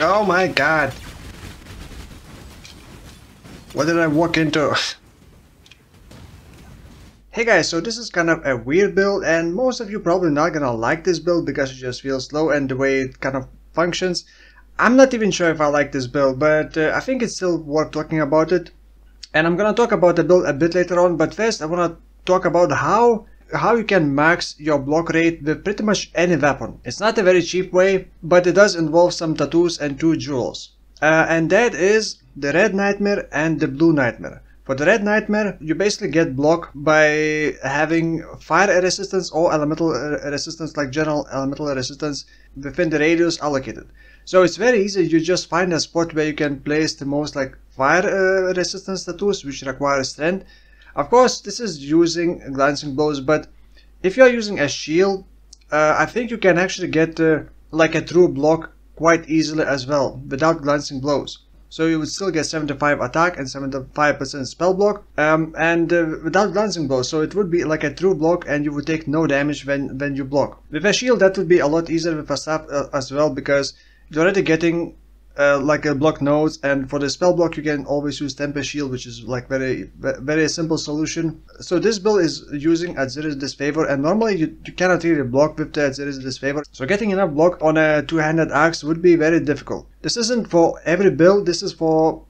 Oh my god! What did I walk into? Hey guys, so this is kind of a weird build, and most of you probably not gonna like this build because it just feels slow and the way it kind of functions. I'm not even sure if I like this build, but I think it's still worth talking about it. And I'm gonna talk about the build a bit later on, but first I wanna talk about how you can max your block rate with pretty much any weapon. It's not a very cheap way, but it does involve some tattoos and 2 jewels. And that is the Red Nightmare and the Blue Nightmare. For the Red Nightmare, you basically get block by having fire resistance or elemental resistance, like general elemental resistance, within the radius allocated. So it's very easy, you just find a spot where you can place the most like fire resistance tattoos, which require strength. Of course, this is using glancing blows, but if you are using a shield, I think you can actually get like a true block quite easily as well, without glancing blows. So you would still get 75 attack and 75% spell block, and without glancing blows. So it would be like a true block, and you would take no damage when you block. With a shield, that would be a lot easier with a staff as well, because you're already getting like a block nodes, and for the spell block you can always use Tempest Shield, which is like very simple solution. So this build is using Atziri's Disfavour, and normally you cannot really block with the Atziri's Disfavour. So getting enough block on a two-handed axe would be very difficult. This isn't for every build, this is for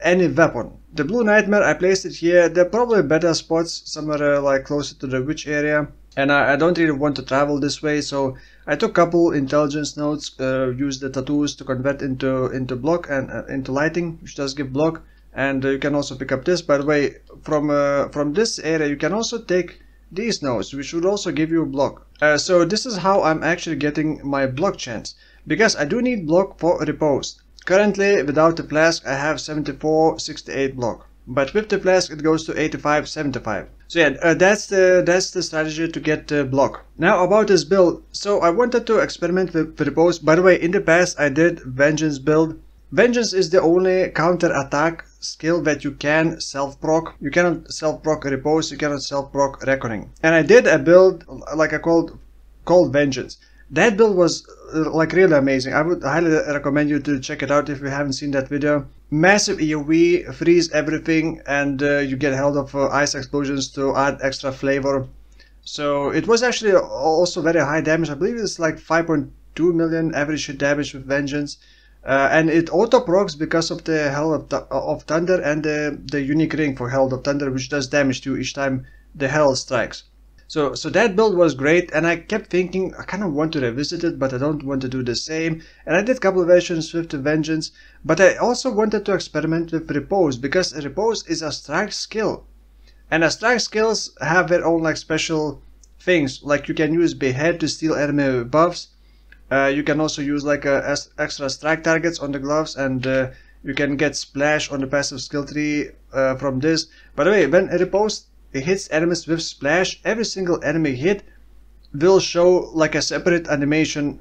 any weapon. The Blue Nightmare, I placed it here. There are probably better spots somewhere like closer to the witch area, and I don't really want to travel this way, so I took a couple intelligence nodes, used the tattoos to convert into block and into lighting, which does give block. And you can also pick up this, by the way, from this area you can also take these nodes, which would also give you block. So this is how I'm actually getting my block chance, because I do need block for Riposte. Currently, without the flask, I have 74-68 block, but with the flask it goes to 85-75. So yeah, that's the strategy to get block. Now about this build, so I wanted to experiment with Riposte. By the way, in the past I did Vengeance build. Vengeance is the only counter attack skill that you can self-proc. You cannot self-proc Riposte, you cannot self-proc Reckoning. And I did a build like I called Vengeance. That build was like really amazing. I would highly recommend you to check it out if you haven't seen that video. Massive AoE, freeze everything, and you get held of ice explosions to add extra flavor. So it was actually also very high damage. I believe it's like 5.2 million average hit damage with Vengeance. And it auto procs because of the Herald of Thunder and the unique ring for Herald of Thunder, which does damage to you each time the Herald strikes. So that build was great, and I kept thinking I kind of want to revisit it, but I don't want to do the same. And I did a couple of versions with the Vengeance, but I also wanted to experiment with Riposte, because Riposte is a strike skill, and the strike skills have their own like special things. Like you can use Behead to steal enemy buffs. You can also use like extra strike targets on the gloves, and you can get Splash on the passive skill tree from this. By the way, when Riposte hits enemies with Splash, every single enemy hit will show like a separate animation.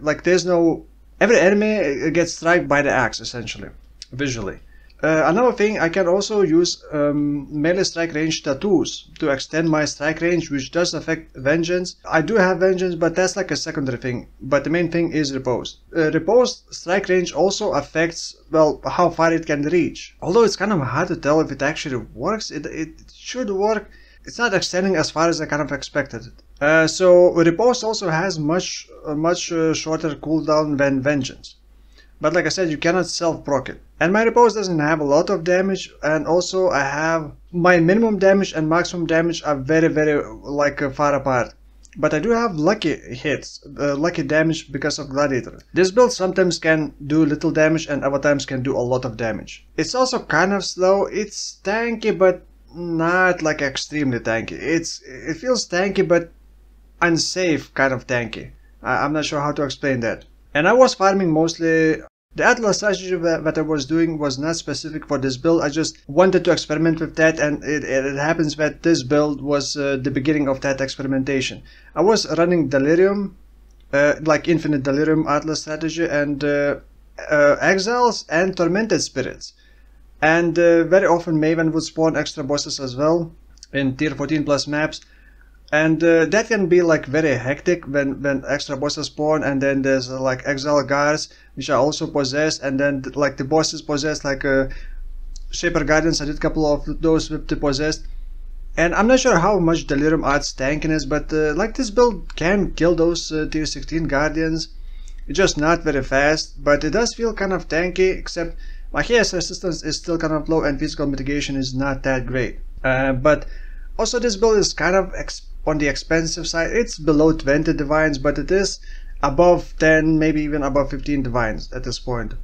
Like there's no, every enemy gets struck by the axe essentially, visually. Another thing, I can also use melee strike range tattoos to extend my strike range, which does affect Vengeance. I do have Vengeance, but that's like a secondary thing. But the main thing is Riposte. Riposte strike range also affects, well, how far it can reach. Although it's kind of hard to tell if it actually works. It should work. It's not extending as far as I kind of expected. So Riposte also has much shorter cooldown than Vengeance. But like I said, you cannot self-proc it. And my Riposte doesn't have a lot of damage, and also I have my minimum damage and maximum damage are very like far apart. But I do have lucky hits, lucky damage because of Gladiator. This build sometimes can do little damage and other times can do a lot of damage. It's also kind of slow. It's tanky, but not like extremely tanky. It feels tanky but unsafe kind of tanky. I'm not sure how to explain that. And I was farming mostly. The Atlas strategy that I was doing was not specific for this build. I just wanted to experiment with that, and it happens that this build was the beginning of that experimentation. I was running Delirium, like Infinite Delirium Atlas strategy, and Exiles and Tormented Spirits. And very often Maven would spawn extra bosses as well in tier 14 plus maps. And that can be like very hectic when extra bosses spawn, and then there's like Exile guards which are also possessed, and then like the bosses possessed, like Shaper Guardians. I did a couple of those with the possessed. And I'm not sure how much Delirium adds tankiness, but like this build can kill those tier 16 Guardians. It's just not very fast, but it does feel kind of tanky, except my chaos resistance is still kind of low and physical mitigation is not that great. But also this build is kind of on the expensive side. It's below 20 divines, but it is above 10, maybe even above 15 divines at this point.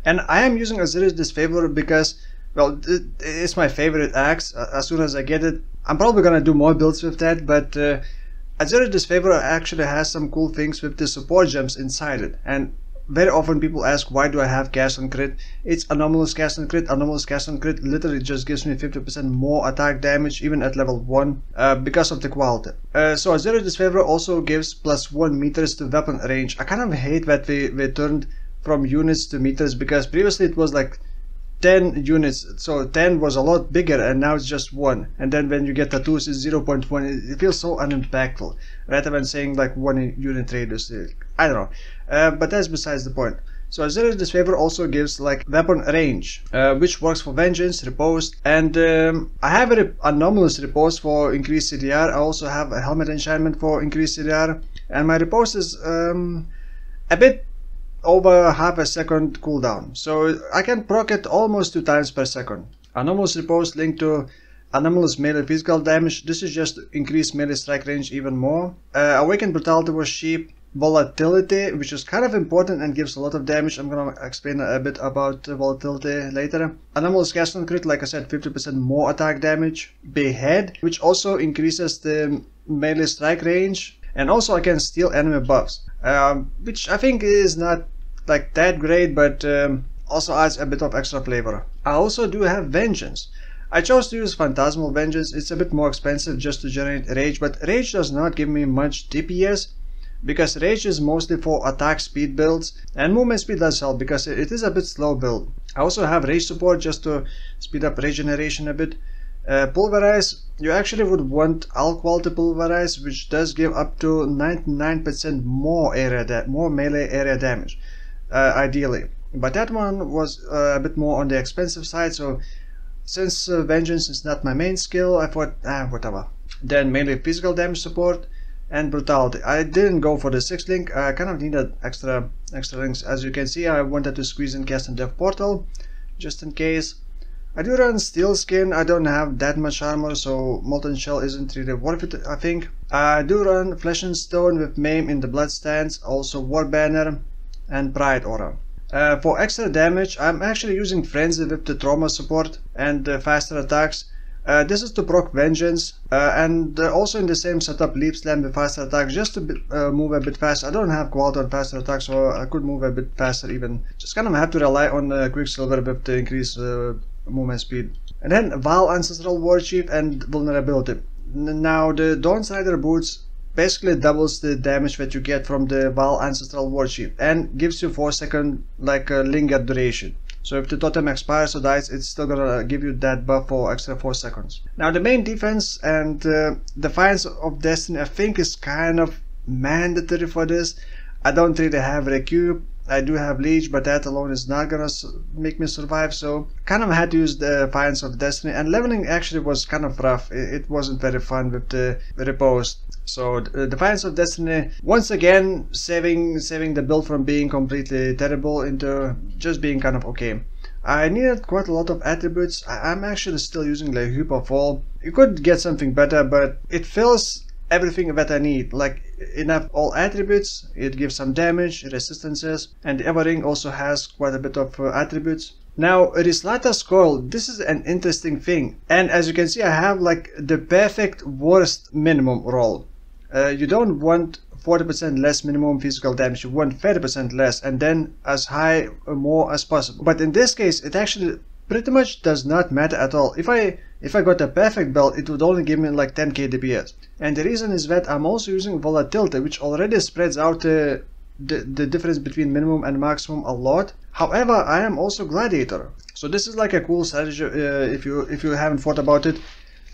And I am using Atziri's Disfavour because, well, it's my favorite axe. As soon as I get it, I'm probably gonna do more builds with that, but Atziri's Disfavour actually has some cool things with the support gems inside it. And very often people ask, why do I have cast on crit? It's anomalous cast on crit. Anomalous cast on crit literally just gives me 50% more attack damage even at level 1 because of the quality. So Atziri's Disfavour also gives +1 meters to weapon range. I kind of hate that we turned from units to meters, because previously it was like 10 units, so 10 was a lot bigger, and now it's just 1. And then when you get tattoos, it's 0.1. It feels so unimpactful rather than saying like 1 unit radius. I don't know, but that's besides the point. So Atziri's Disfavour also gives like weapon range, which works for Vengeance, Riposte, and I have an anomalous Riposte for increased CDR. I also have a helmet enchantment for increased CDR, and my Riposte is a bit over half a second cooldown, so I can proc it almost 2 times per second. Anomalous Riposte linked to anomalous melee physical damage. This is just to increase melee strike range even more. Awakened Brutality was cheap. Volatility, which is kind of important and gives a lot of damage. I'm gonna explain a bit about Volatility later. Anomalous cast on crit, like I said, 50% more attack damage. Behead, which also increases the melee strike range. And also I can steal enemy buffs, which I think is not like that great, but also adds a bit of extra flavor. I also do have Vengeance. I chose to use Phantasmal Vengeance. It's a bit more expensive just to generate Rage, but Rage does not give me much DPS, because Rage is mostly for attack speed builds, and movement speed does help because it is a bit slow build. I also have Rage support just to speed up regeneration a bit. Pulverize, you actually would want all quality Pulverize, which does give up to 99% more more melee area damage, ideally. But that one was a bit more on the expensive side, so since Vengeance is not my main skill, I thought, whatever. Then melee physical damage support and Brutality. I didn't go for the 6th link. I kind of needed extra links. As you can see, I wanted to squeeze in Cast and Death Portal just in case. I do run Steel Skin. I don't have that much armor, so Molten Shell isn't really worth it, I think. I do run Flesh and Stone with Maim in the Blood Stance, also War Banner and Pride Aura. For extra damage, I'm actually using Frenzy with the Trauma support and faster attacks. This is to proc Vengeance, and also in the same setup Leap Slam with faster attacks, just to move a bit faster. I don't have quality on faster attacks, so I could move a bit faster even. Just kind of have to rely on Quicksilver with the increased movement speed. And then Val Ancestral Warchief and Vulnerability. Now the Dawnstrider boots basically doubles the damage that you get from the Val Ancestral Warchief and gives you 4-second like linger duration. So if the totem expires or dies, it's still gonna give you that buff for extra 4 seconds. Now the main defense and Defiance of Destiny, I think, is kind of mandatory for this. I don't really have Recube. I do have Leech, but that alone is not gonna make me survive, so kind of had to use the Defiance of Destiny. And leveling actually was kind of rough. It wasn't very fun with the Riposte. So Defiance of Destiny, once again, saving the build from being completely terrible into just being kind of okay. I needed quite a lot of attributes. I'm actually still using the Hoop of Fall. You could get something better, but it fills everything that I need, like enough all attributes. It gives some damage, resistances, and the Everring also has quite a bit of attributes. Now Ryslatha's Coil, this is an interesting thing, and as you can see, I have like the perfect worst minimum roll. You don't want 40% less minimum physical damage, you want 30% less, and then as high or more as possible. But in this case, it actually pretty much does not matter at all. If I got a perfect belt, it would only give me like 10k DPS. And the reason is that I'm also using Volatility, which already spreads out the difference between minimum and maximum a lot. However, I am also Gladiator, so this is like a cool strategy if you haven't thought about it.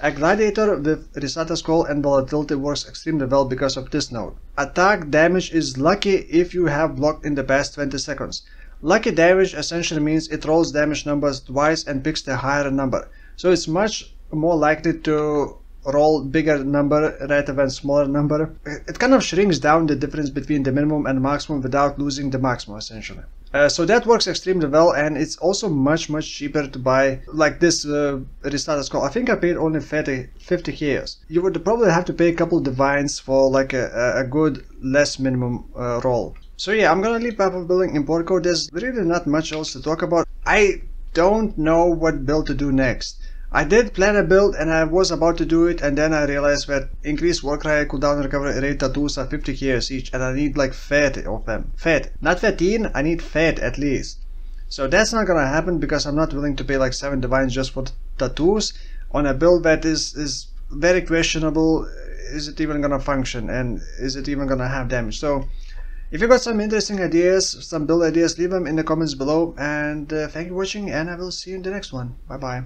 A Gladiator with Ryslatha's Coil and Volatility works extremely well because of this note. Attack damage is lucky if you have blocked in the past 20 seconds. Lucky damage essentially means it rolls damage numbers twice and picks the higher number. So it's much more likely to roll bigger number rather than smaller number. It kind of shrinks down the difference between the minimum and maximum without losing the maximum essentially. So that works extremely well, and it's also much cheaper to buy like this Ryslatha's Coil. I think I paid only 50 KS. You would probably have to pay a couple Defiance for like a good less minimum roll. So yeah, I'm gonna leave Path of Building import code. There's really not much else to talk about. I don't know what build to do next. I did plan a build and I was about to do it, and then I realized that increased Warcry cooldown recovery rate tattoos are 50 KS each, and I need like 30 of them. 30. Not 13, I need 30 at least. So that's not gonna happen because I'm not willing to pay like 7 divines just for tattoos on a build that is very questionable. Is it even gonna function, and is it even gonna have damage? So if you got some interesting ideas, some build ideas, leave them in the comments below, and thank you for watching, and I will see you in the next one. Bye bye.